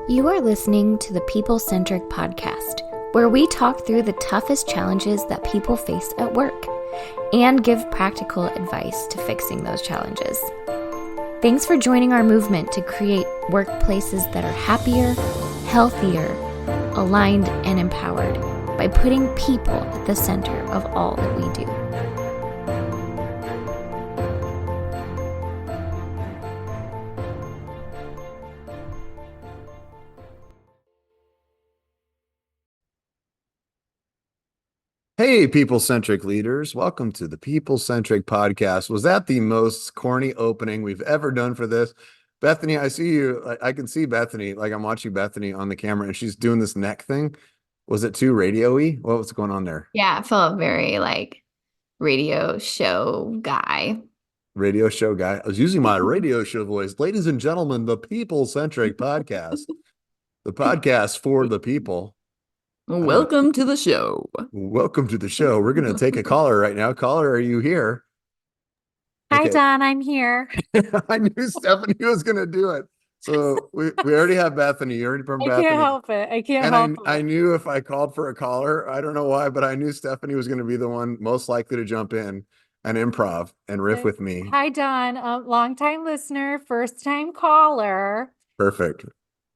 You are listening to the People Centric Podcast, where we talk through the toughest challenges that people face at work and give practical advice to fixing those challenges. Thanks for joining our movement to create workplaces that are happier, healthier, aligned, and empowered by putting people at the center of all that we do. Hey, People Centric leaders. Welcome to the People Centric Podcast. Was that the most corny opening we've ever done for this? Bethany, I see you. I can see Bethany, like I'm watching Bethany on the camera and she's doing this neck thing. Was it too radio-y? What was going on there? Yeah, I felt very radio show guy. Radio show guy. I was using my radio show voice. Ladies and gentlemen, the People Centric Podcast, the podcast for the people. Welcome to the show. Welcome to the show. We're going to take a caller right now. Caller, are you here? Hi, Okay. Don, I'm here. I knew Stephanie was going to do it. So we already have Bethany. You already from I Bethany. can't help it. I can't And help I it. knew if I called for a caller, I don't know why, but I knew Stephanie was going to be the one most likely to jump in and improv and riff with me. Hi, Don, a longtime listener, first time caller. Perfect.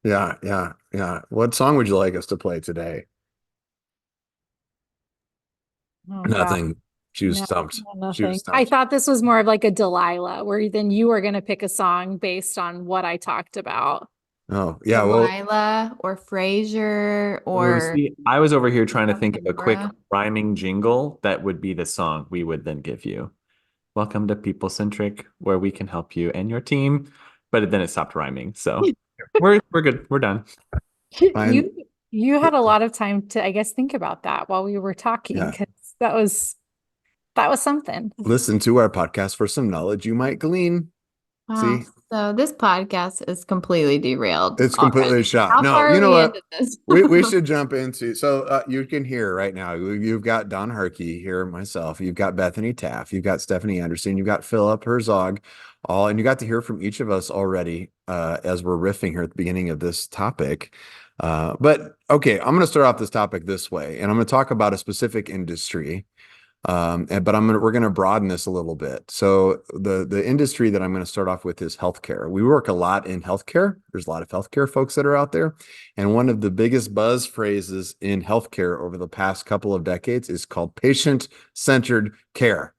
Yeah. What song would you like us to play today? Oh, Nothing. She was no, stumped. She nothing. was I stumped. thought this was more of like a Delilah, where then you were going to pick a song based on what I talked about. Oh, yeah. Well, Delilah or Frasier Or or see, I was over here trying to think of a quick Laura. rhyming jingle that would be the song we would then give you. Welcome to People Centric, where we can help you and your team. But then it stopped rhyming, so we're good. We're done. Fine. You had a lot of time to, I guess, think about that while we were talking, Yeah. because that was something. Listen to our podcast for some knowledge you might glean. Wow. See? So this podcast is completely derailed. It's completely already. shot. How No, far you are know we what? into this? we should jump into. So you can hear right now. You've got Don Harkey here, myself. You've got Bethany Taff. You've got Stephanie Anderson. You've got Philip Herzog. And you got to hear from each of us already as we're riffing here at the beginning of this topic. But okay, I'm going to start off this topic this way, and I'm going to talk about a specific industry. But we're going to broaden this a little bit. So the industry that I'm going to start off with is healthcare. We work a lot in healthcare. There's a lot of healthcare folks that are out there. And one of the biggest buzz phrases in healthcare over the past couple of decades is called patient-centered care.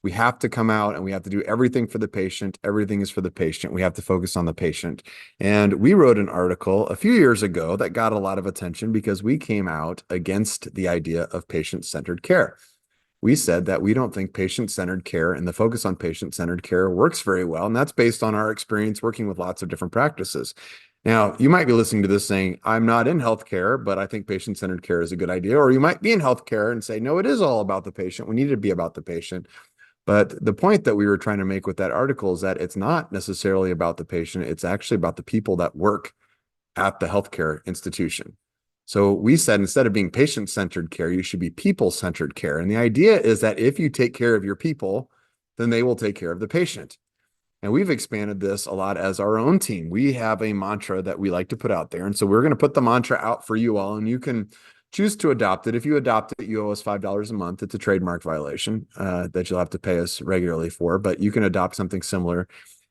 We have to come out and we have to do everything for the patient. Everything is for the patient. We have to focus on the patient. And we wrote an article a few years ago that got a lot of attention because we came out against the idea of patient-centered care. We said that we don't think patient-centered care and the focus on patient-centered care works very well. And that's based on our experience working with lots of different practices. Now, you might be listening to this saying, I'm not in healthcare, but I think patient-centered care is a good idea. Or you might be in healthcare and say, no, it is all about the patient. We need to be about the patient. But the point that we were trying to make with that article is that it's not necessarily about the patient. It's actually about the people that work at the healthcare institution. So we said, instead of being patient-centered care, you should be people-centered care. And the idea is that if you take care of your people, then they will take care of the patient. And we've expanded this a lot as our own team. We have a mantra that we like to put out there. And so we're going to put the mantra out for you all, and you can choose to adopt it. If you adopt it, you owe us $5 a month. It's a trademark violation that you'll have to pay us regularly for, but you can adopt something similar.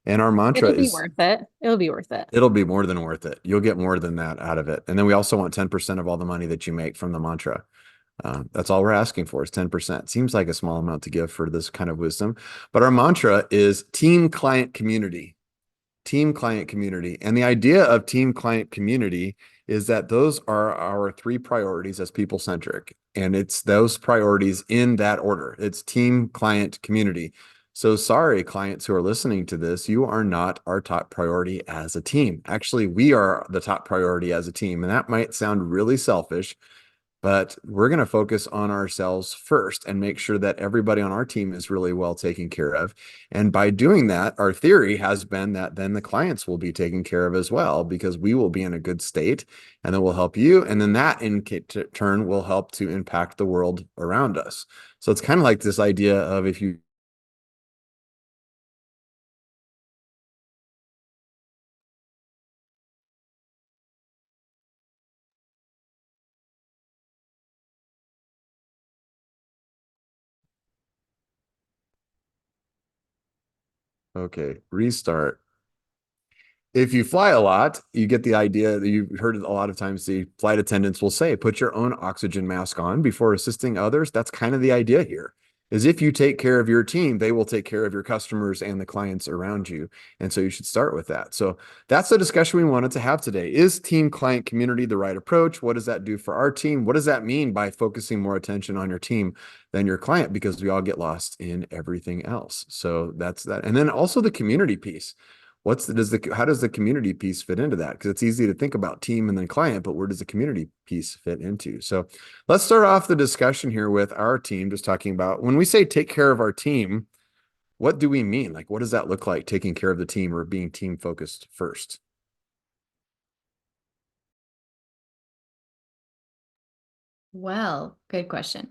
And our mantra It'll be is worth it. It'll be worth it. it'll be more than worth it. You'll get more than that out of it. And then we also want 10% of all the money that you make from the mantra. That's all we're asking for is 10%. Seems like a small amount to give for this kind of wisdom. But our mantra is team client community. Team client community. And the idea of team client community is that those are our three priorities as people centric. And it's those priorities in that order. It's team client community. So sorry, clients who are listening to this, you are not our top priority as a team. Actually, we are the top priority as a team. And that might sound really selfish, but we're going to focus on ourselves first and make sure that everybody on our team is really well taken care of. And by doing that, our theory has been that then the clients will be taken care of as well, because we will be in a good state and then we'll help you. And then that in turn will help to impact the world around us. So it's kind of like this idea of if you Okay, restart. If you fly a lot, you get the idea that you've heard a lot of times the flight attendants will say, put your own oxygen mask on before assisting others. That's kind of the idea here. Is if you take care of your team, they will take care of your customers and the clients around you. And so you should start with that. So that's the discussion we wanted to have today. Is team client community the right approach? What does that do for our team? What does that mean by focusing more attention on your team than your client? Because we all get lost in everything else. So that's that. And then also the community piece. How does the community piece fit into that? Because it's easy to think about team and then client, but where does the community piece fit into? So let's start off the discussion here with our team, just talking about when we say take care of our team, what do we mean? Like, what does that look like, taking care of the team or being team focused first? Well, good question.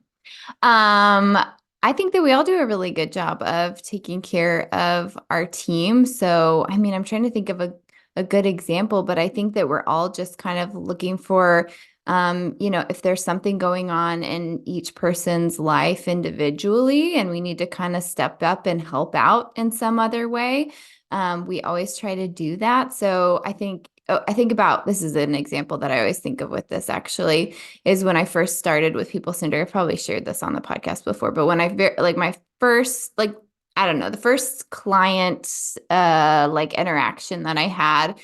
I think that we all do a really good job of taking care of our team. So, I mean, I'm trying to think of a good example, but I think that we're all just kind of looking for, if there's something going on in each person's life individually, and we need to kind of step up and help out in some other way. We always try to do that. So I think about, this is an example that I always think of with this actually, is when I first started with People Centric. I probably shared this on the podcast before, but when my first, I don't know, the first client interaction that I had,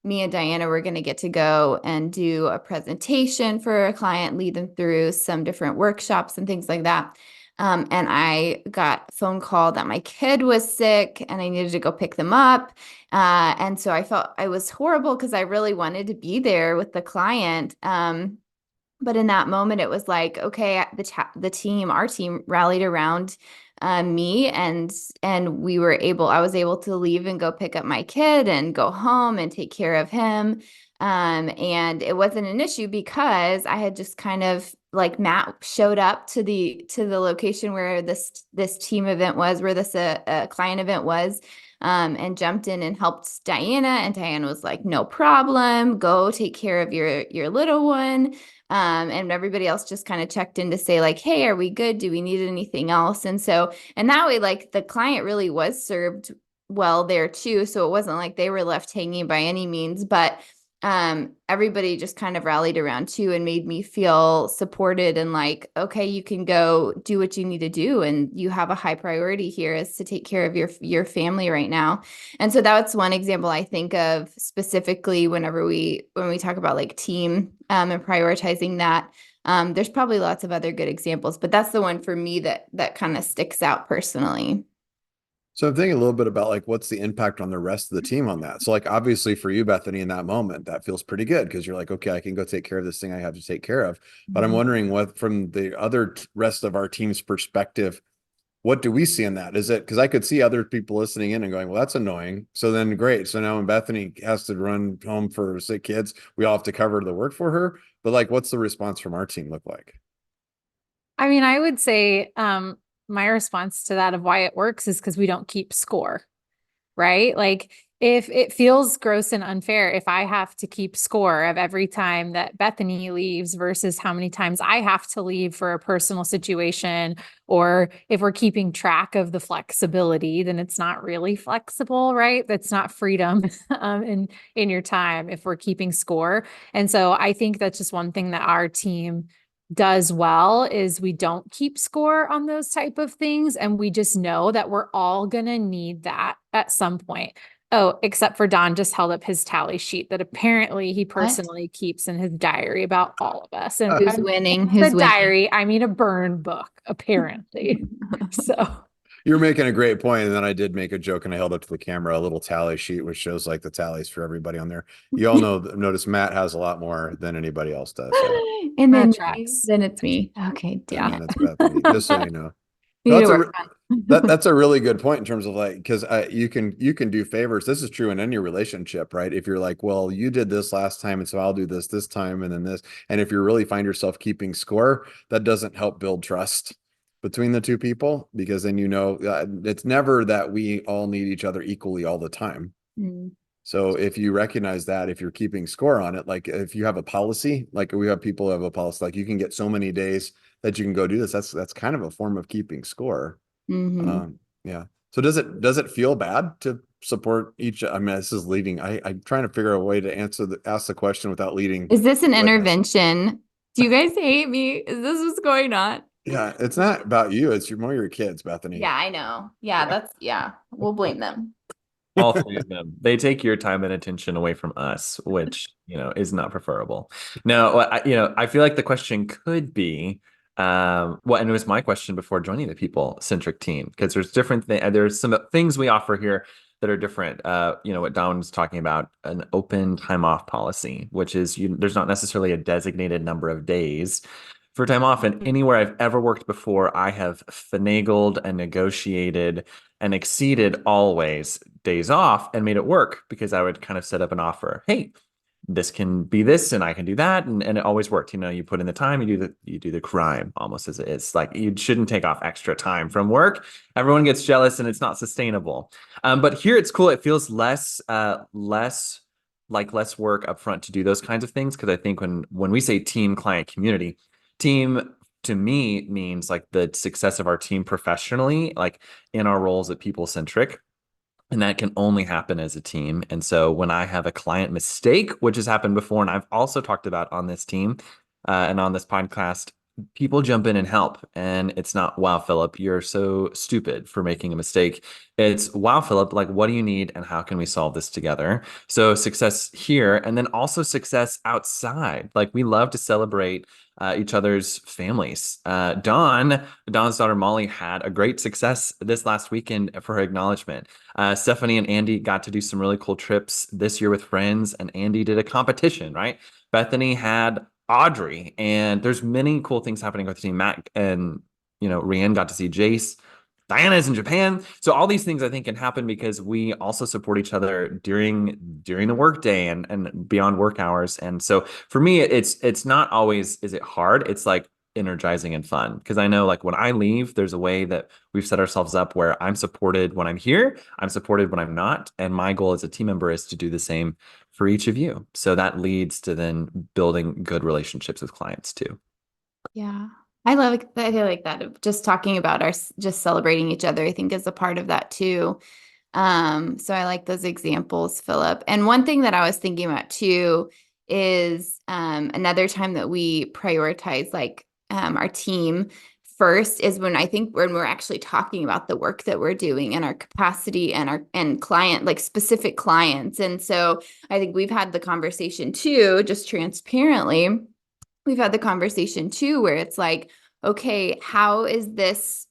me and Diana were going to get to go and do a presentation for a client, lead them through some different workshops and things like that. And I got a phone call that my kid was sick and I needed to go pick them up. And so I felt I was horrible because I really wanted to be there with the client. But in that moment, it was like, okay, our team rallied around me, and I was able to leave and go pick up my kid and go home and take care of him. And it wasn't an issue because I had just kind of, like, Matt showed up to the location where this team event was, where this client event was. And jumped in and helped Diana, and Diana was like, no problem, go take care of your little one. And everybody else just kind of checked in to say, like, hey, are we good? Do we need anything else? And that way, like, the client really was served well there too. So it wasn't like they were left hanging by any means, but everybody just kind of rallied around too and made me feel supported and like, okay, you can go do what you need to do. And you have a high priority here is to take care of your family right now. And so that's one example I think of specifically when we talk about like team and prioritizing that. There's probably lots of other good examples, but that's the one for me that kind of sticks out personally. So I'm thinking a little bit about like what's the impact on the rest of the team on that. So like obviously for you, Bethany, in that moment, that feels pretty good because you're like, okay, I can go take care of this thing I have to take care of. But I'm wondering what from the other rest of our team's perspective, what do we see in that? Is it because I could see other people listening in and going, well, that's annoying. So then great. So now when Bethany has to run home for sick kids, we all have to cover the work for her. But like, what's the response from our team look like? I mean, I would say my response to that of why it works is because we don't keep score, right? Like, if it feels gross and unfair, if I have to keep score of every time that Bethany leaves versus how many times I have to leave for a personal situation, or if we're keeping track of the flexibility, then it's not really flexible, right? That's not freedom in your time if we're keeping score. And so I think that's just one thing that our team does well is we don't keep score on those type of things. And we just know that we're all going to need that at some point. Oh, except for Don just held up his tally sheet that apparently he personally keeps in his diary about all of us. And Who's winning? the diary, I mean, a burn book, apparently. So You're making a great point, and then I did make a joke, and I held up to the camera a little tally sheet, which shows like the tallies for everybody on there. You all notice Matt has a lot more than anybody else does. So. And then tracks. then it's me. Okay, And damn then it. it's Bethany, just so you know. Need to That's work on. that's a really good point in terms of like, because you can do favors. This is true in any relationship, right? If you're like, well, you did this last time, and so I'll do this time, and then this. And if you really find yourself keeping score, that doesn't help build trust between the two people, because then it's never that we all need each other equally all the time. Mm. So if you recognize that, if you're keeping score on it, like if you have a policy, like we have people who have a policy, like you can get so many days that you can go do this. That's kind of a form of keeping score. Mhm. Yeah. So does it feel bad to support each? I mean, this is leading. I'm trying to figure out a way to ask the question without leading. Is this an the witness. intervention? Do you guys hate me? Is this what's going on? Yeah, it's not about you. It's more your kids, Bethany. Yeah, I know. Yeah, we'll blame them. All three of them. They take your time and attention away from us, which, is not preferable. No, I feel like the question could be, well, and it was my question before joining the People Centric Team, because there's some things we offer here that are different. What Don was talking about, an open time off policy, which is there's not necessarily a designated number of days for time off. And anywhere I've ever worked before, I have finagled and negotiated and exceeded always days off and made it work, because I would kind of set up an offer. Hey, this can be this and I can do that. And it always worked. You put in the time, you do the crime almost as it is. Like, you shouldn't take off extra time from work. Everyone gets jealous and it's not sustainable. But here it's cool. It feels less work up front to do those kinds of things. Because I think when we say team, client, community, team to me means like the success of our team professionally, like in our roles at People Centric. And that can only happen as a team. And so when I have a client mistake, which has happened before, and I've also talked about on this team and on this podcast, people jump in and help. And it's not, wow, Philip, you're so stupid for making a mistake. It's, wow, Philip, like, what do you need and how can we solve this together? So success here, and then also success outside. Like, we love to celebrate each other's families. Don's daughter Molly had a great success this last weekend for her acknowledgement. Stephanie and Andy got to do some really cool trips this year with friends, and Andy did a competition, right? Bethany had Audrey, and there's many cool things happening with the team. Matt and Rianne got to see Jace. Diana's in Japan. So all these things I think can happen because we also support each other during the workday and beyond work hours. And so for me, it's not always, is it hard? It's like energizing and fun. Because I know, like, when I leave, there's a way that we've set ourselves up where I'm supported when I'm here, I'm supported when I'm not. And my goal as a team member is to do the same for each of you. So that leads to then building good relationships with clients too. Yeah. I like that. Just talking about just celebrating each other, I think, is a part of that too. So I like those examples, Philip. And one thing that I was thinking about too is another time that we prioritize our team first is when we're actually talking about the work that we're doing and our capacity and client, like specific clients. And so I think we've had the conversation too, just transparently. We've had the conversation too, where it's like, okay, how is this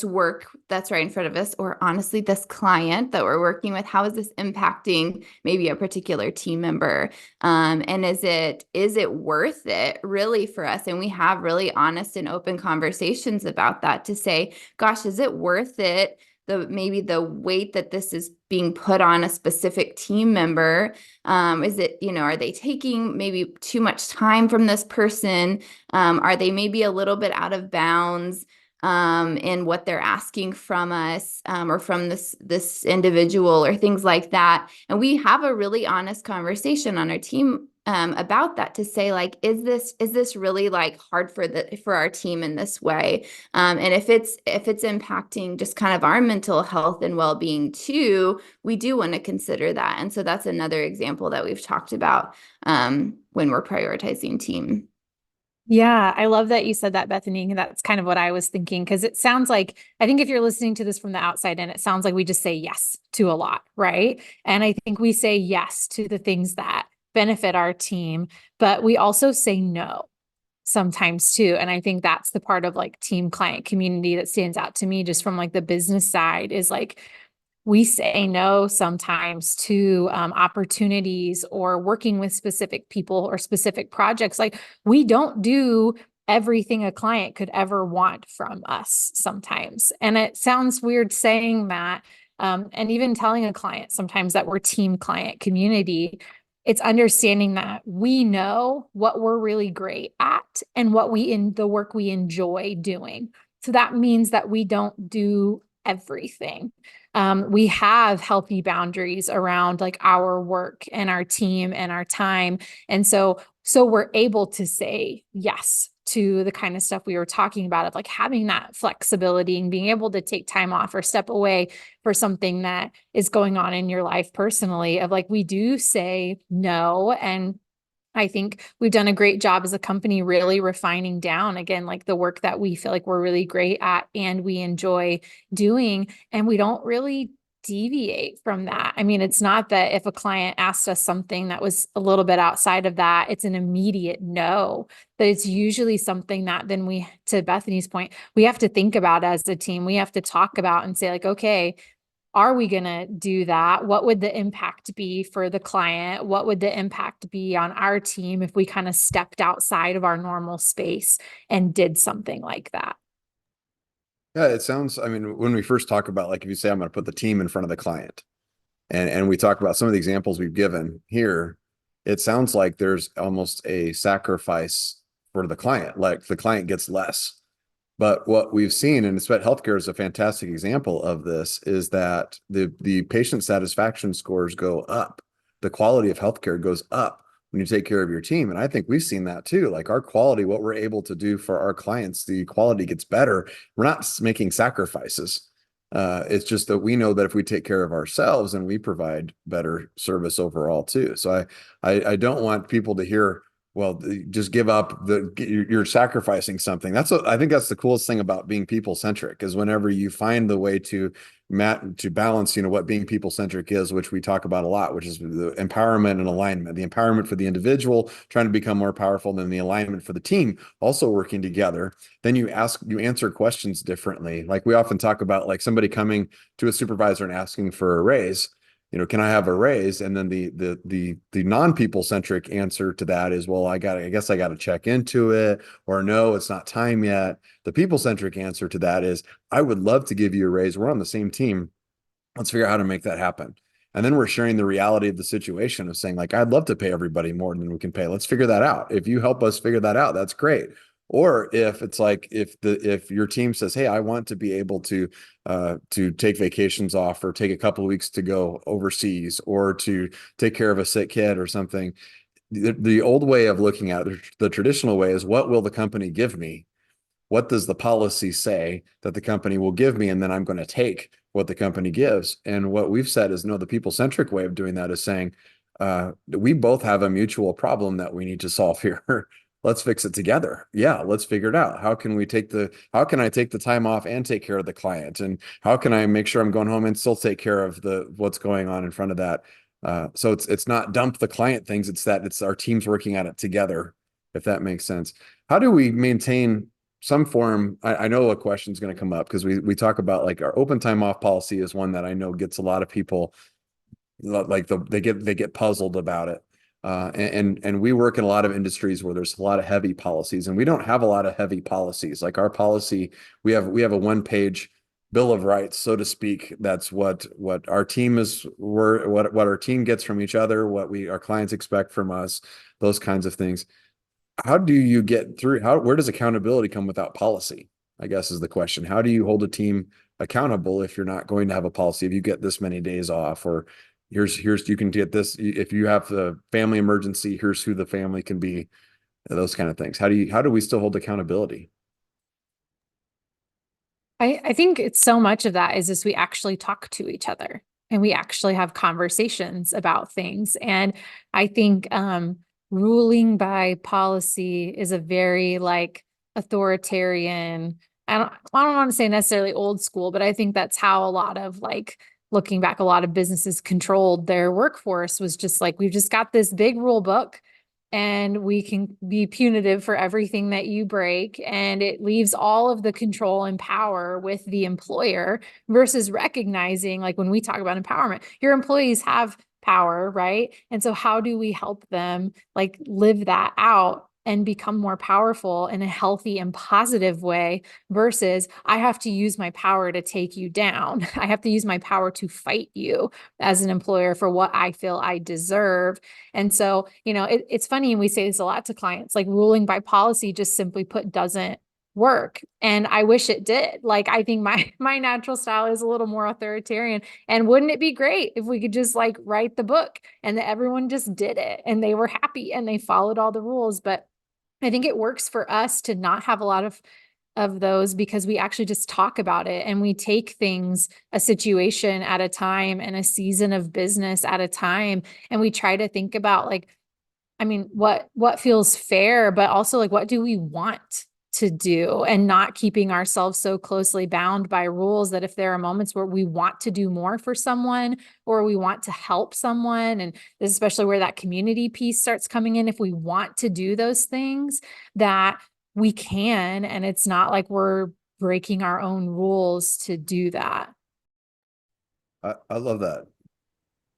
work that's right in front of us, or honestly, this client that we're working with, how is this impacting maybe a particular team member? And is it worth it really for us? And we have really honest and open conversations about that to say, gosh, is it worth it? Maybe the weight that this is being put on a specific team member, is it, are they taking maybe too much time from this person? Are they maybe a little bit out of bounds in what they're asking from us, or from this individual, or things like that? And we have a really honest conversation on our team about that, to say, like, is this really like hard for our team in this way? And if it's impacting just kind of our mental health and well-being too, we do want to consider that. And so that's another example that we've talked about when we're prioritizing team. Yeah, I love that you said that, Bethany. That's kind of what I was thinking, because it sounds like, I think if you're listening to this from the outside in, it sounds like we just say yes to a lot, right? And I think we say yes to the things that benefit our team, but we also say no sometimes too. And I think that's the part of like team client community that stands out to me just from like the business side, is like, we say no sometimes to opportunities or working with specific people or specific projects. Like, we don't do everything a client could ever want from us sometimes. And it sounds weird saying that, and even telling a client sometimes that we're team client community. It's understanding that we know what we're really great at and what the work we enjoy doing. So that means that we don't do everything. We have healthy boundaries around like our work and our team and our time. And so we're able to say yes to the kind of stuff we were talking about of like having that flexibility and being able to take time off or step away for something that is going on in your life personally, of like, we do say no. And I think we've done a great job as a company really refining down, again, like the work that we feel like we're really great at and we enjoy doing. And we don't really deviate from that. I mean, it's not that if a client asked us something that was a little bit outside of that, it's an immediate no. But it's usually something that then we, to Bethany's point, we have to think about as a team. We have to talk about and say like, okay, are we going to do that? What would the impact be for the client? What would the impact be on our team if we kind of stepped outside of our normal space and did something like that? Yeah, it sounds, I mean, when we first talk about, like, if you say, I'm going to put the team in front of the client, and we talk about some of the examples we've given here, it sounds like there's almost a sacrifice for the client, like the client gets less. But what we've seen, and Spet Healthcare is a fantastic example of this, is that the patient satisfaction scores go up. The quality of healthcare goes up when you take care of your team. And I think we've seen that too. Like our quality, what we're able to do for our clients, the quality gets better. We're not making sacrifices. It's just that we know that if we take care of ourselves and we provide better service overall too. So I don't want people to hear, well, just give up, you're sacrificing something. I think that's the coolest thing about being people centric, is whenever you find the way to balance, what being people centric is, which we talk about a lot, which is the empowerment and alignment, the empowerment for the individual trying to become more powerful, than the alignment for the team also working together. Then you answer questions differently. Like we often talk about, like somebody coming to a supervisor and asking for a raise. Can I have a raise? And then the non-people centric answer to that is, well, I guess I got to check into it, or no, it's not time yet. The people centric answer to that is, I would love to give you a raise. We're on the same team. Let's figure out how to make that happen. And then we're sharing the reality of the situation of saying, like, I'd love to pay everybody more than we can pay. Let's figure that out. If you help us figure that out, that's great. Or if it's like, if your team says, hey, I want to be able to take vacations off, or take a couple of weeks to go overseas, or to take care of a sick kid or something. The old way of looking at it, the traditional way, is, what will the company give me? What does the policy say that the company will give me? And then I'm going to take what the company gives. And what we've said is, no, the people-centric way of doing that is saying, we both have a mutual problem that we need to solve here. Let's fix it together. Yeah, let's figure it out. How can I take the time off and take care of the client? And how can I make sure I'm going home and still take care of what's going on in front of that? So it's not dump the client things. It's our teams working at it together, if that makes sense. How do we maintain some form? I know a question is going to come up, because we talk about, like, our open time off policy is one that I know gets a lot of people, like, they get puzzled about it. And we work in a lot of industries where there's a lot of heavy policies, and we don't have a lot of heavy policies. Like our policy, we have a 1-page bill of rights, so to speak. That's what our team what our team gets from each other, what our clients expect from us, those kinds of things. How do you get through? Where does accountability come without policy, I guess, is the question. How do you hold a team accountable if you're not going to have a policy? If you get this many days off, or here's you can get this, if you have the family emergency, here's who the family can be, those kind of things. How do we still hold accountability? I think it's so much of that is just we actually talk to each other and we actually have conversations about things. And I think ruling by policy is a very like authoritarian, I don't want to say necessarily old school, but I think that's how a lot of like looking back, a lot of businesses controlled their workforce, was just like, we've just got this big rule book and we can be punitive for everything that you break. And it leaves all of the control and power with the employer, versus recognizing, like when we talk about empowerment, your employees have power, right? And so how do we help them like live that out and become more powerful in a healthy and positive way, versus I have to use my power to take you down. I have to use my power to fight you as an employer for what I feel I deserve. And so, it's funny, and we say this a lot to clients, like ruling by policy, just simply put, doesn't work. And I wish it did. Like, I think my natural style is a little more authoritarian. And wouldn't it be great if we could just like write the book and that everyone just did it and they were happy and they followed all the rules? But I think it works for us to not have a lot of those because we actually just talk about it and we take things a situation at a time and a season of business at a time. And we try to think about like, I mean, what feels fair, but also like, what do we want to do, and not keeping ourselves so closely bound by rules that if there are moments where we want to do more for someone or we want to help someone, and this is especially where that community piece starts coming in, if we want to do those things that we can, and it's not like we're breaking our own rules to do that. I love that.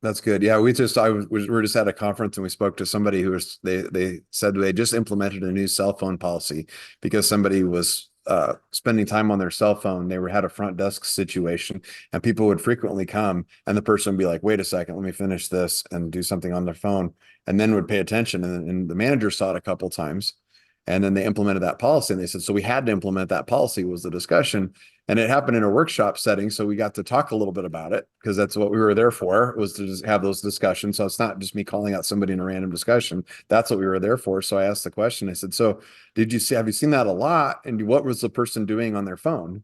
That's good. Yeah, we were just at a conference and we spoke to somebody who was they said they just implemented a new cell phone policy because somebody was spending time on their cell phone. They had a front desk situation and people would frequently come and the person would be like, wait a second, let me finish this, and do something on their phone, and then would pay attention. And the manager saw it a couple times. And then they implemented that policy, and they said, so we had to implement that policy, was the discussion. And it happened in a workshop setting. So we got to talk a little bit about it because that's what we were there for, was to just have those discussions. So it's not just me calling out somebody in a random discussion. That's what we were there for. So I asked the question, I said, so have you seen that a lot? And what was the person doing on their phone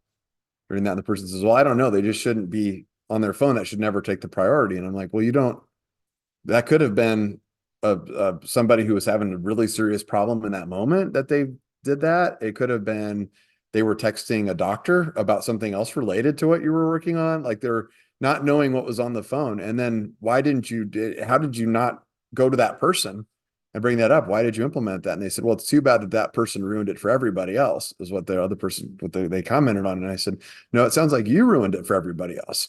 during that? And the person says, well, I don't know. They just shouldn't be on their phone. That should never take the priority. And I'm like, well, that could have been somebody who was having a really serious problem in that moment that they did that. It could have been they were texting a doctor about something else related to what you were working on. Like, they're not knowing what was on the phone. And then how did you not go to that person and bring that up? Why did you implement that? And they said, well, it's too bad that person ruined it for everybody else, is what the other person, they commented on. And I said, no, it sounds like you ruined it for everybody else.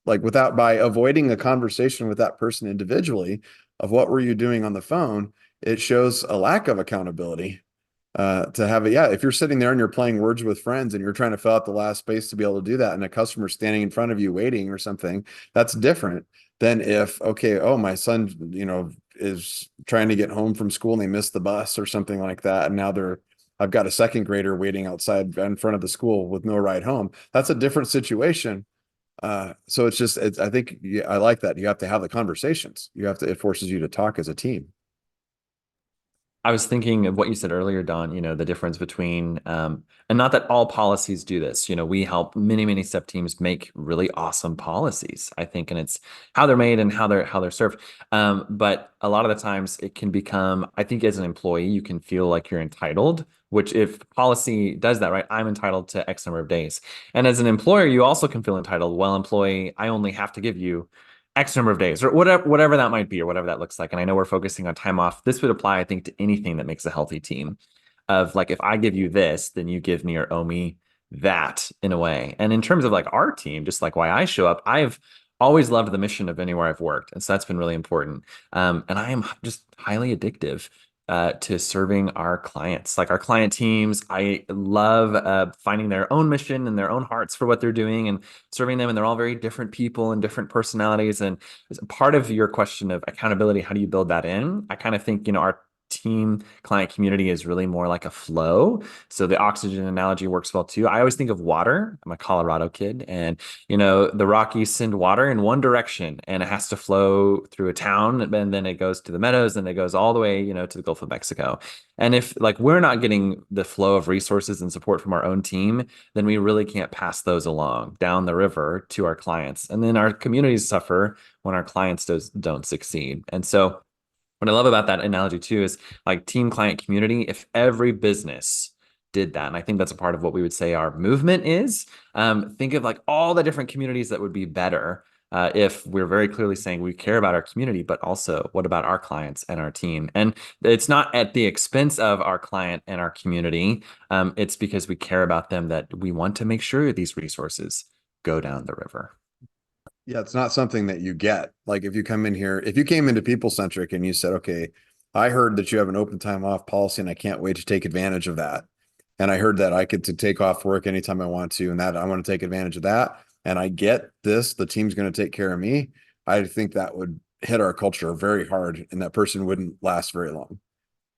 Like, by avoiding a conversation with that person individually of what were you doing on the phone, it shows a lack of accountability. To have it. Yeah. If you're sitting there and you're playing Words with Friends and you're trying to fill out the last space to be able to do that, and a customer standing in front of you waiting or something, that's different than if, okay, oh, my son, is trying to get home from school and they missed the bus or something like that. And now I've got a second grader waiting outside in front of the school with no ride home. That's a different situation. So I think, yeah, I like that. You have to have the conversations. It forces you to talk as a team. I was thinking of what you said earlier, Don, the difference between, and not that all policies do this, we help many, many STEP teams make really awesome policies, I think, and it's how they're made and how they're served. But a lot of the times it can become, I think as an employee, you can feel like you're entitled, which if policy does that, right, I'm entitled to X number of days. And as an employer, you also can feel entitled. Well, employee, I only have to give you X number of days, or whatever that might be, or whatever that looks like. And I know we're focusing on time off. This would apply, I think, to anything that makes a healthy team. Of like, if I give you this, then you give me or owe me that, in a way. And in terms of like our team, just like why I show up, I've always loved the mission of anywhere I've worked. And so that's been really important. And I am just highly addictive to serving our clients, like our client teams. I love finding their own mission and their own hearts for what they're doing and serving them. And they're all very different people and different personalities. And as part of your question of accountability, how do you build that in? I kind of think, our team client community is really more like a flow. So the oxygen analogy works well too. I always think of water. I'm a Colorado kid, and the Rockies send water in one direction and it has to flow through a town, and then it goes to the meadows, and it goes all the way, to the Gulf of Mexico. And if like we're not getting the flow of resources and support from our own team, then we really can't pass those along down the river to our clients. And then our communities suffer when our clients don't succeed. And so what I love about that analogy too is like team client community. If every business did that, and I think that's a part of what we would say our movement is, think of like all the different communities that would be better if we're very clearly saying we care about our community, but also what about our clients and our team? And it's not at the expense of our client and our community. It's because we care about them that we want to make sure these resources go down the river. Yeah, it's not something that you get. Like, if you came into People Centric and you said, okay, I heard that you have an open time off policy and I can't wait to take advantage of that. And I heard that I get to take off work anytime I want to, and that I want to take advantage of that. And I get this, the team's going to take care of me. I think that would hit our culture very hard, and that person wouldn't last very long.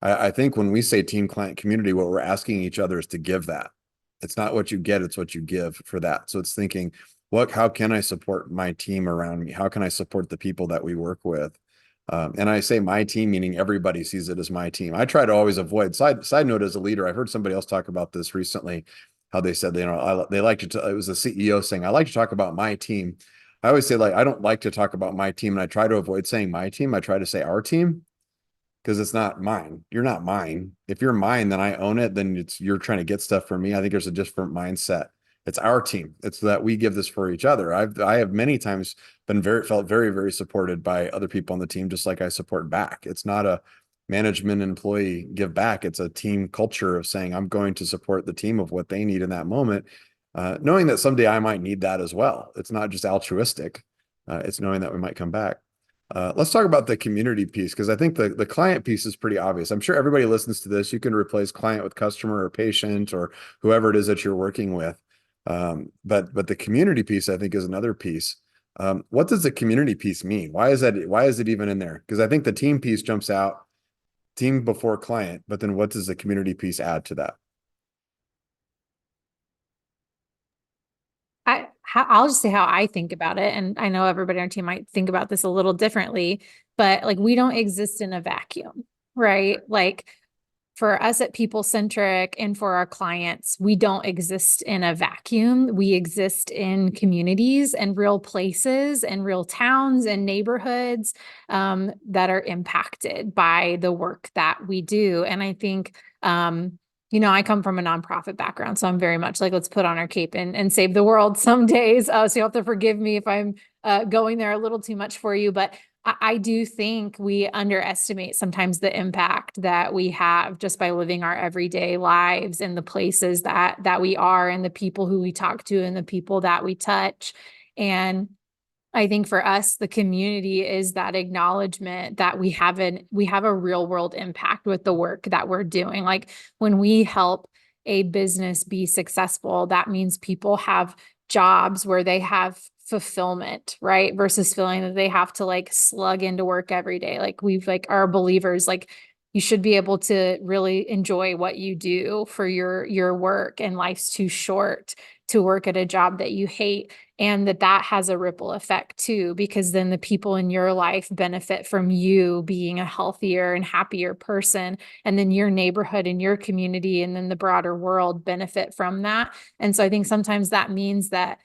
I think when we say team client community, what we're asking each other is to give that. It's not what you get, it's what you give for that. So it's thinking, how can I support my team around me? How can I support the people that we work with? And I say my team, meaning everybody sees it as my team. I try to always avoid side note as a leader. I heard somebody else talk about this recently, how they said, they like to, it was a CEO saying, I like to talk about my team. I always say, like, I don't like to talk about my team. And I try to avoid saying my team. I try to say our team, because it's not mine. You're not mine. If you're mine, then I own it. Then you're trying to get stuff from me. I think there's a different mindset. It's our team. It's that we give this for each other. I have many times felt very, very supported by other people on the team, just like I support back. It's not a management employee give back. It's a team culture of saying, I'm going to support the team of what they need in that moment, knowing that someday I might need that as well. It's not just altruistic. It's knowing that we might come back. Let's talk about the community piece, because I think the client piece is pretty obvious. I'm sure everybody listens to this. You can replace client with customer or patient or whoever it is that you're working with. But the community piece, I think, is another piece. What does the community piece mean? Why is that? Why is it even in there? Because I think the team piece jumps out, team before client, but then what does the community piece add to that? I'll just say how I think about it. And I know everybody on our team might think about this a little differently, but like we don't exist in a vacuum, right? Like for us at People Centric and for our clients, we don't exist in a vacuum. We exist in communities and real places and real towns and neighborhoods that are impacted by the work that we do. And I think, I come from a nonprofit background, so I'm very much like, let's put on our cape and save the world some days. So you'll have to forgive me if I'm going there a little too much for you, but I do think we underestimate sometimes the impact that we have just by living our everyday lives in the places that we are and the people who we talk to and the people that we touch. And I think for us, the community is that acknowledgement that we have a real world impact with the work that we're doing. Like when we help a business be successful, that means people have jobs where they have fulfillment, right? Versus feeling that they have to like slug into work every day. Like we've like our believers, like you should be able to really enjoy what you do for your work, and life's too short to work at a job that you hate. And that has a ripple effect too, because then the people in your life benefit from you being a healthier and happier person. And then your neighborhood and your community and then the broader world benefit from that. And so I think sometimes that means that,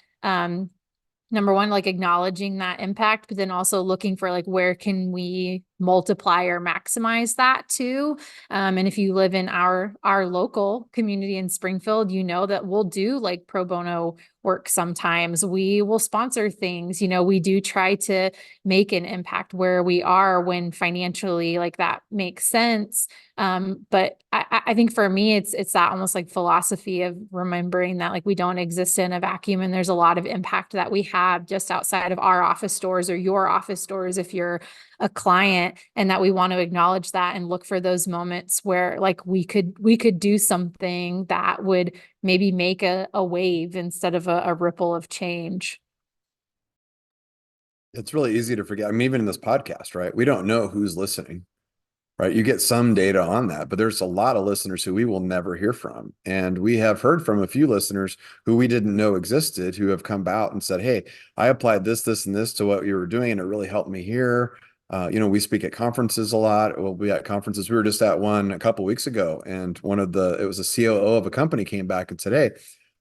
number one, like acknowledging that impact, but then also looking for like, where can we multiply or maximize that too? And if you live in our local community in Springfield, you know that we'll do like pro bono work sometimes. We will sponsor things. We do try to make an impact where we are when financially like that makes sense. But I think for me, it's that almost like philosophy of remembering that like we don't exist in a vacuum, and there's a lot of impact that we have just outside of our office doors or your office doors if you're a client, and that we want to acknowledge that and look for those moments where like we could do something that would maybe make a wave instead of a ripple of change. It's really easy to forget. I mean, even in this podcast, right? We don't know who's listening. Right. You get some data on that, but there's a lot of listeners who we will never hear from. And we have heard from a few listeners who we didn't know existed, who have come out and said, hey, I applied this, and this to what you were doing, and it really helped me here. We speak at conferences a lot. We'll be at conferences. We were just at one a couple of weeks ago, and it was a COO of a company came back and said, hey,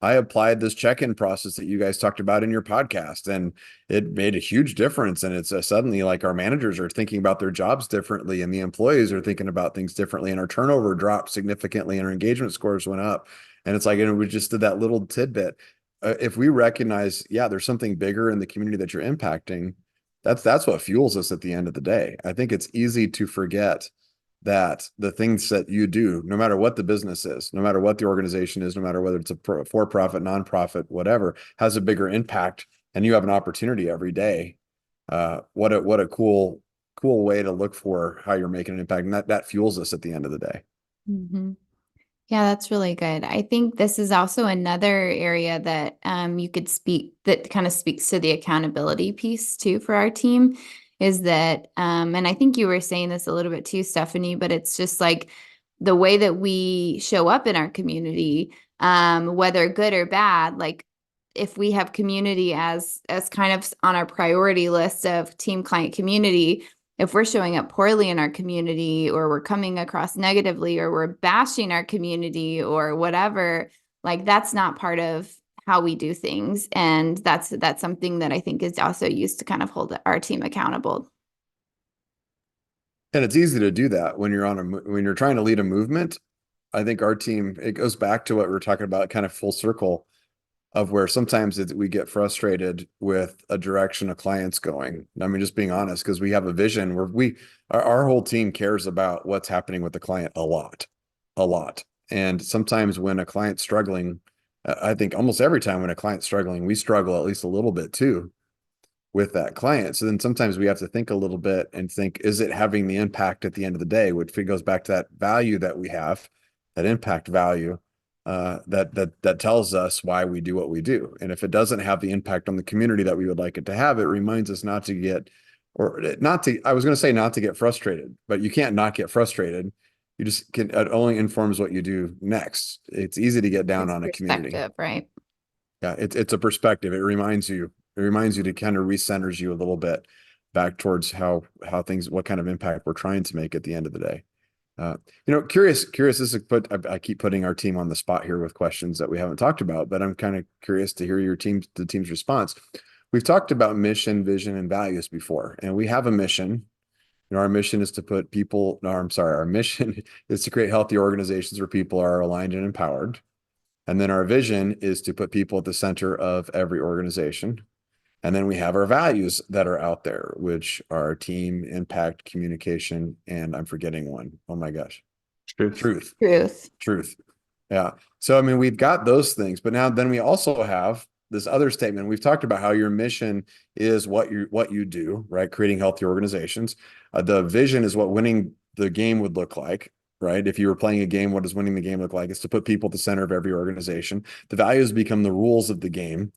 I applied this check-in process that you guys talked about in your podcast, and it made a huge difference. And it's suddenly like our managers are thinking about their jobs differently, and the employees are thinking about things differently, and our turnover dropped significantly, and our engagement scores went up. And it's like, we just did that little tidbit. If we recognize, there's something bigger in the community that you're impacting, that's what fuels us at the end of the day. I think it's easy to forget that the things that you do, no matter what the business is, no matter what the organization is, no matter whether it's a for-profit, nonprofit, whatever, has a bigger impact, and you have an opportunity every day. What a cool way to look for how you're making an impact, and that fuels us at the end of the day. Mm-hmm. Yeah, that's really good. I think this is also another area that you could speak that kind of speaks to the accountability piece too for our team, is that, and I think you were saying this a little bit too, Stephanie, but it's just like the way that we show up in our community, whether good or bad, like if we have community as kind of on our priority list of team client community, if we're showing up poorly in our community, or we're coming across negatively, or we're bashing our community or whatever, like that's not part of how we do things. And that's something that I think is also used to kind of hold our team accountable. And it's easy to do that when you're when you're trying to lead a movement. I think our team, it goes back to what we were talking about, kind of full circle, of where sometimes we get frustrated with a direction a client's going. I mean, just being honest, because we have a vision where our whole team cares about what's happening with the client a lot. And sometimes when a client's struggling, I think almost every time when a client's struggling, we struggle at least a little bit too with that client. So then sometimes we have to think a little bit and think, is it having the impact at the end of the day? Which goes back to that value that we have, that impact value, that tells us why we do what we do. And if it doesn't have the impact on the community that we would like it to have, it reminds us not to get, or not to, I was going to say not to get frustrated, but you can't not get frustrated. You just can, it only informs what you do next. It's easy to get down on a community. Right. Yeah, it's a perspective. It reminds you to kind of recenters you a little bit back towards how things, what kind of impact we're trying to make at the end of the day. Curious, this is I keep putting our team on the spot here with questions that we haven't talked about, but I'm kind of curious to hear the team's response. We've talked about mission, vision, and values before, and we have a mission. Our mission is to put people, no, I'm sorry, our mission is to create healthy organizations where people are aligned and empowered. And then our vision is to put people at the center of every organization. And then we have our values that are out there, which are team, impact, communication, and I'm forgetting one. Oh my gosh. Truth. Yeah. So, I mean, we've got those things, but then we also have this other statement. We've talked about how your mission is what you do, right? Creating healthy organizations. The vision is what winning the game would look like. Right? If you were playing a game, what does winning the game look like? It's to put people at the center of every organization. The values become the rules of the game.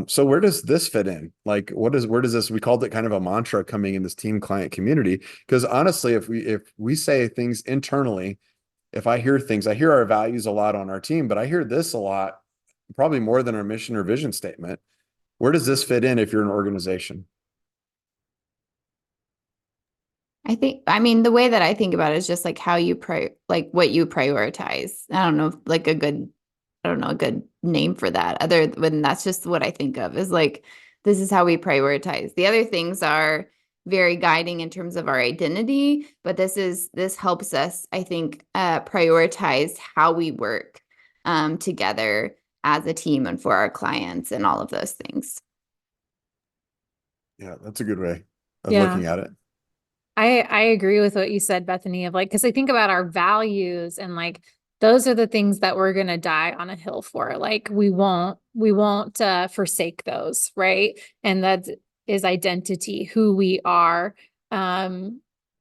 So where does this fit in? Like, where does this, we called it kind of a mantra coming in this team client community. Because honestly, if we say things internally, if I hear our values a lot on our team, but I hear this a lot, probably more than our mission or vision statement. Where does this fit in if you're an organization? I mean, the way that I think about it is just like how you what you prioritize. I don't know, like a good name for that, other than that's just what I think of is like, this is how we prioritize. The other things are very guiding in terms of our identity, but this helps us, I think, prioritize how we work together as a team and for our clients and all of those things. Yeah, that's a good way of looking at it. I agree with what you said, Bethany, of like, because I think about our values and like, those are the things that we're going to die on a hill for. Like we won't forsake those. Right. And that is identity, who we are.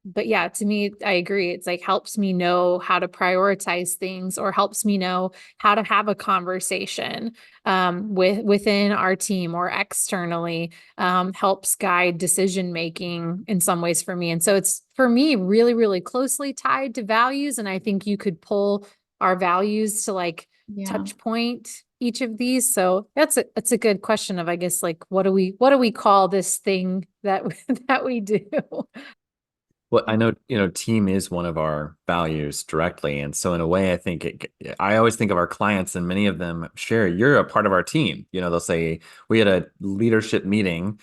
But yeah, to me, I agree. It's like helps me know how to prioritize things, or helps me know how to have a conversation within our team or externally, helps guide decision making in some ways for me. And so it's, for me, really, really closely tied to values. And I think you could pull our values to like touch point each of these. So that's a good question of, I guess, like, what do we call this thing that we do? Well, I know, team is one of our values directly. And so in a way, I think I always think of our clients, and many of them share, you're a part of our team. They'll say, we had a leadership meeting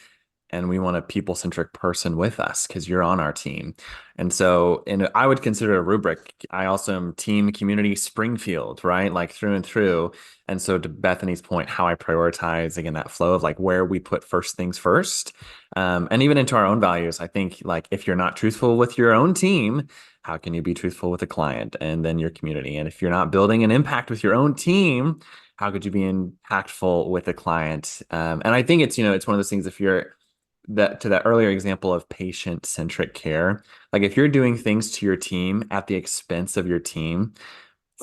and we want a people-centric person with us because you're on our team. And so, and I would consider a rubric. I also am team community Springfield, right? Like through and through. And so to Bethany's point, how I prioritize, again, that flow of like where we put first things first. And even into our own values, I think like if you're not truthful with your own team, how can you be truthful with a client and then your community? And if you're not building an impact with your own team, how could you be impactful with a client? And I think it's, it's one of those things, if you're to that earlier example of patient-centric care, like if you're doing things to your team at the expense of your team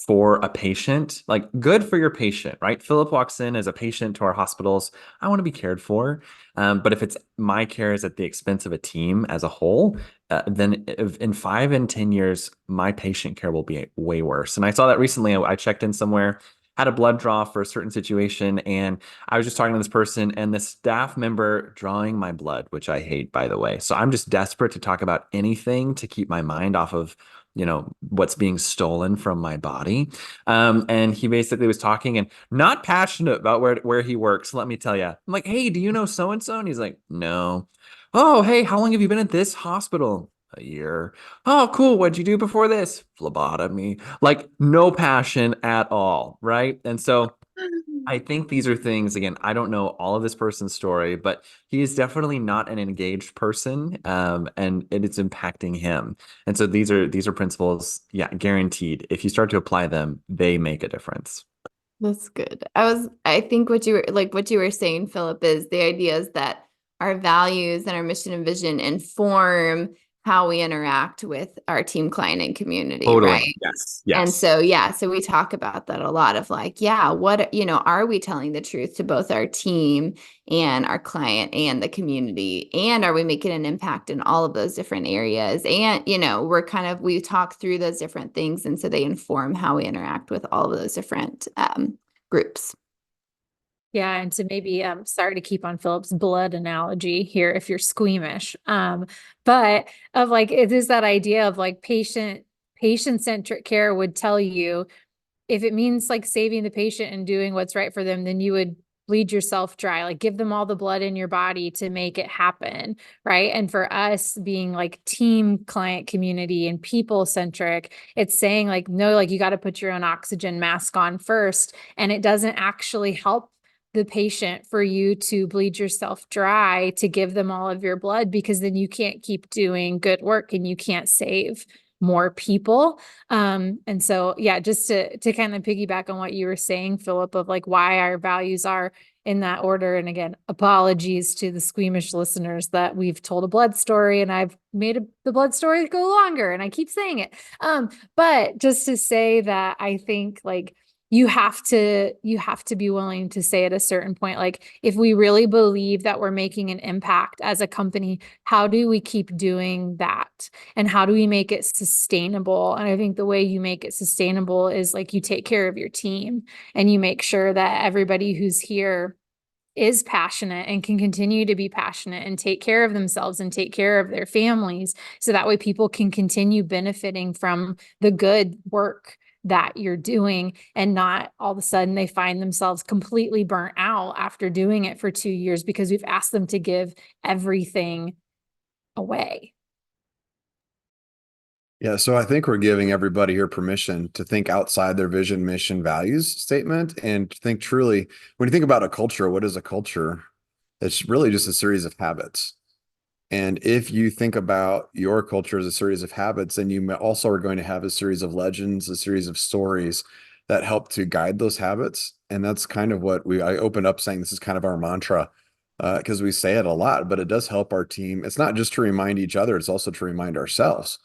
for a patient, like good for your patient, right? Philip walks in as a patient to our hospitals. I want to be cared for. But if it's my care is at the expense of a team as a whole, then in 5 and 10 years, my patient care will be way worse. And I saw that recently. I checked in somewhere had a blood draw for a certain situation, and I was just talking to this person and the staff member drawing my blood, which I hate, by the way. So I'm just desperate to talk about anything to keep my mind off of, what's being stolen from my body. And he basically was talking and not passionate about where he works. Let me tell you. I'm like, hey, do you know so and so? And he's like, no. Oh, hey, how long have you been at this hospital? A year. Oh, cool. What'd you do before this? Phlebotomy. Like, no passion at all, right? And so I think these are things, again, I don't know all of this person's story, but he is definitely not an engaged person, and it's impacting him. And so these are principles, yeah, guaranteed. If you start to apply them, they make a difference. That's good. I think what you were saying, Philip, is the idea is that our values and our mission and vision inform how we interact with our team, client, and community, Totally. right? Yes. And Yes. so, yeah, so we talk about that a lot of like, yeah, what, are we telling the truth to both our team and our client and the community? And are we making an impact in all of those different areas? And, we talk through those different things. And so they inform how we interact with all of those different groups. Yeah, and to maybe sorry to keep on Philip's blood analogy here if you're squeamish. But of like it is that idea of like patient-centric care would tell you if it means like saving the patient and doing what's right for them, then you would bleed yourself dry, like give them all the blood in your body to make it happen, right? And for us being like team, client, community, and people centric, it's saying like, no, like you got to put your own oxygen mask on first. And it doesn't actually help the patient for you to bleed yourself dry to give them all of your blood, because then you can't keep doing good work and you can't save more people. And so, yeah, just to kind of piggyback on what you were saying, Philip, of like why our values are in that order. And again, apologies to the squeamish listeners that we've told a blood story and I've made the blood story go longer and I keep saying it. But just to say that I think like you have to be willing to say at a certain point, like if we really believe that we're making an impact as a company, how do we keep doing that? And how do we make it sustainable? And I think the way you make it sustainable is like you take care of your team and you make sure that everybody who's here is passionate and can continue to be passionate and take care of themselves and take care of their families. So that way people can continue benefiting from the good work that you're doing, and not all of a sudden they find themselves completely burnt out after doing it for 2 years because we've asked them to give everything away. Yeah, so I think we're giving everybody here permission to think outside their vision, mission, values statement and think truly, when you think about a culture, what is a culture? It's really just a series of habits. And if you think about your culture as a series of habits, then you also are going to have a series of legends, a series of stories that help to guide those habits. And that's kind of what I opened up saying this is kind of our mantra, because we say it a lot, but it does help our team. It's not just to remind each other, it's also to remind ourselves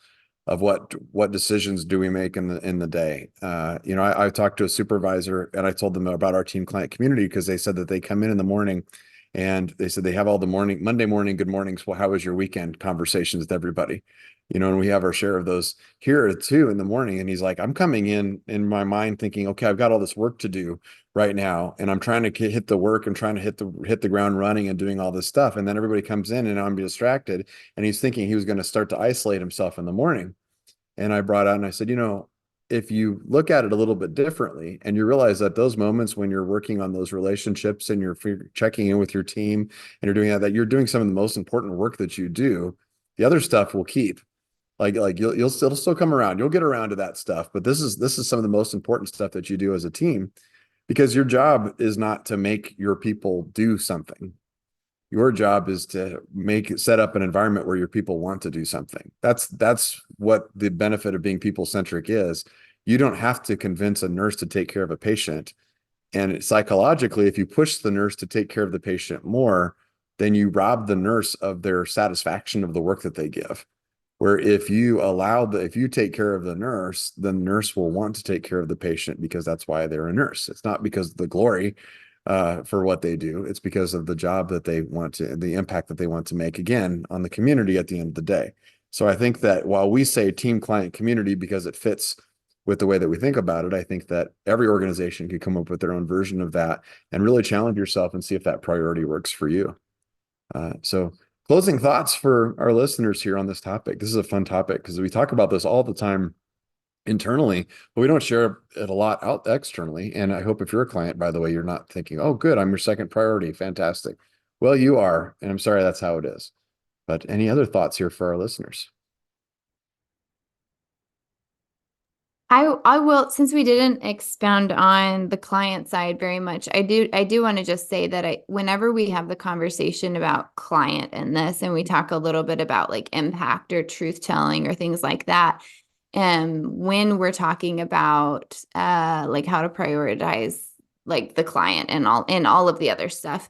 of what decisions do we make in the day. I talked to a supervisor and I told them about our team client community because they said that they come in the morning and they said they have all the Monday morning, good mornings. Well, how was your weekend conversations with everybody? And we have our share of those here too in the morning. And he's like, I'm coming in my mind thinking, okay, I've got all this work to do right now. And I'm trying to hit the work and trying to hit the ground running and doing all this stuff. And then everybody comes in and I'm distracted. And he's thinking he was going to start to isolate himself in the morning. And I brought out and I said, if you look at it a little bit differently and you realize that those moments when you're working on those relationships and you're checking in with your team and you're doing that you're doing some of the most important work that you do, the other stuff will keep. Like you'll still come around. You'll get around to that stuff. But this is some of the most important stuff that you do as a team, because your job is not to make your people do something. Your job is to set up an environment where your people want to do something. That's what the benefit of being people centric is. You don't have to convince a nurse to take care of a patient. And psychologically, if you push the nurse to take care of the patient more, then you rob the nurse of their satisfaction of the work that they give. Where if you take care of the nurse, then the nurse will want to take care of the patient because that's why they're a nurse. It's not because of the glory for what they do. It's because of the job that they want to, the impact that they want to make, again, on the community at the end of the day. So I think that while we say team, client, community, because it fits with the way that we think about it, I think that every organization could come up with their own version of that and really challenge yourself and see if that priority works for you. So closing thoughts for our listeners here on this topic. This is a fun topic because we talk about this all the time internally, but we don't share it a lot out externally. And I hope if you're a client, by the way, you're not thinking, oh, good, I'm your second priority. Fantastic. Well, you are. And I'm sorry that's how it is. But any other thoughts here for our listeners? I will, since we didn't expound on the client side very much, I do want to just say that whenever we have the conversation about client in this, and we talk a little bit about like impact or truth telling or things like that, when we're talking about like how to prioritize like the client and all of the other stuff,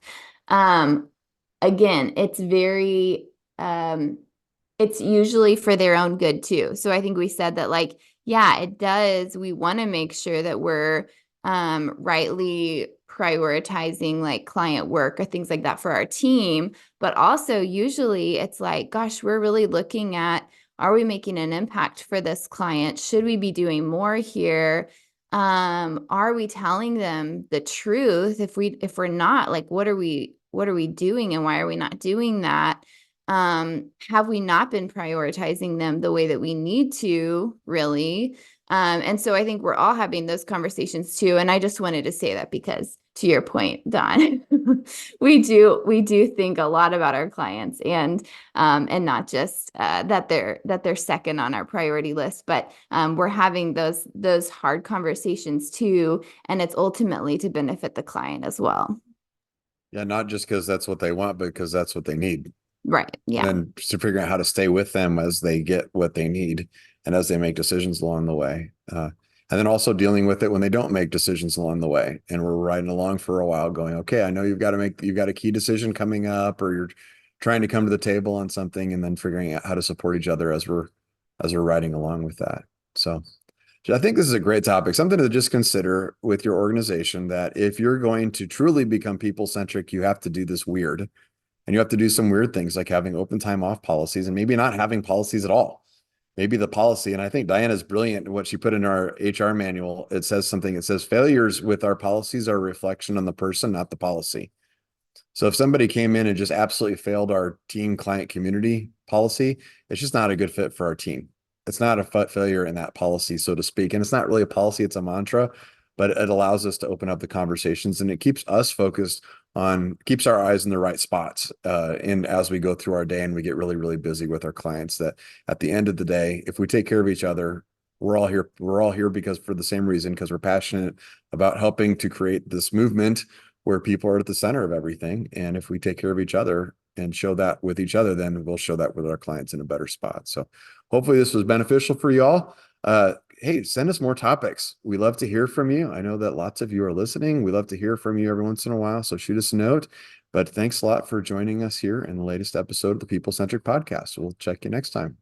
again, it's very it's usually for their own good too. So I think we said that, like, yeah, it does. We want to make sure that we're rightly prioritizing like client work or things like that for our team. But also usually it's like, gosh, we're really looking at, are we making an impact for this client? Should we be doing more here? Are we telling them the truth? If we're not, like, what are we doing and why are we not doing that? Have we not been prioritizing them the way that we need to, really? And so I think we're all having those conversations too. And I just wanted to say that because, to your point, Don, we do think a lot about our clients, and not just that they're second on our priority list, but we're having those hard conversations too, and it's ultimately to benefit the client as well. Yeah, not just because that's what they want, but because that's what they need. Right. Yeah. And to figure out how to stay with them as they get what they need and as they make decisions along the way. And then also dealing with it when they don't make decisions along the way. And we're riding along for a while going, okay, I know you've got a key decision coming up, or you're trying to come to the table on something, and then figuring out how to support each other as we're riding along with that. So I think this is a great topic, something to just consider with your organization, that if you're going to truly become people-centric, you have to do this weird. And you have to do some weird things like having open time off policies and maybe not having policies at all. Maybe the policy, and I think Diana's brilliant in what she put in our HR manual. It says something, it says failures with our policies are a reflection on the person, not the policy. So if somebody came in and just absolutely failed our team client community policy, it's just not a good fit for our team. It's not a failure in that policy, so to speak. And it's not really a policy, it's a mantra, but it allows us to open up the conversations, and it keeps us focused on, keeps our eyes in the right spots. And as we go through our day and we get really, really busy with our clients, that at the end of the day, if we take care of each other, we're all here because for the same reason, because we're passionate about helping to create this movement where people are at the center of everything. And if we take care of each other and show that with each other, then we'll show that with our clients in a better spot. So hopefully this was beneficial for you all. Hey, send us more topics. We love to hear from you. I know that lots of you are listening. We love to hear from you every once in a while. So shoot us a note. But thanks a lot for joining us here in the latest episode of the People Centric Podcast. We'll check you next time.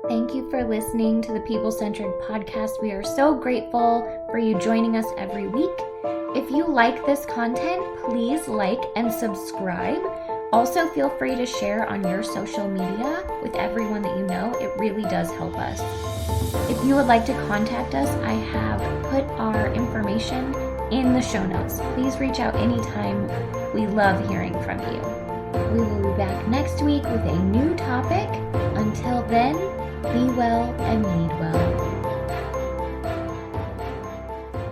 Thank you for listening to the People Centric Podcast. We are so grateful for you joining us every week. If you like this content, please like and subscribe. Also, feel free to share on your social media with everyone that you know. It really does help us. If you would like to contact us, I have put our information in the show notes. Please reach out anytime. We love hearing from you. We will be back next week with a new topic. Until then, be well and lead well.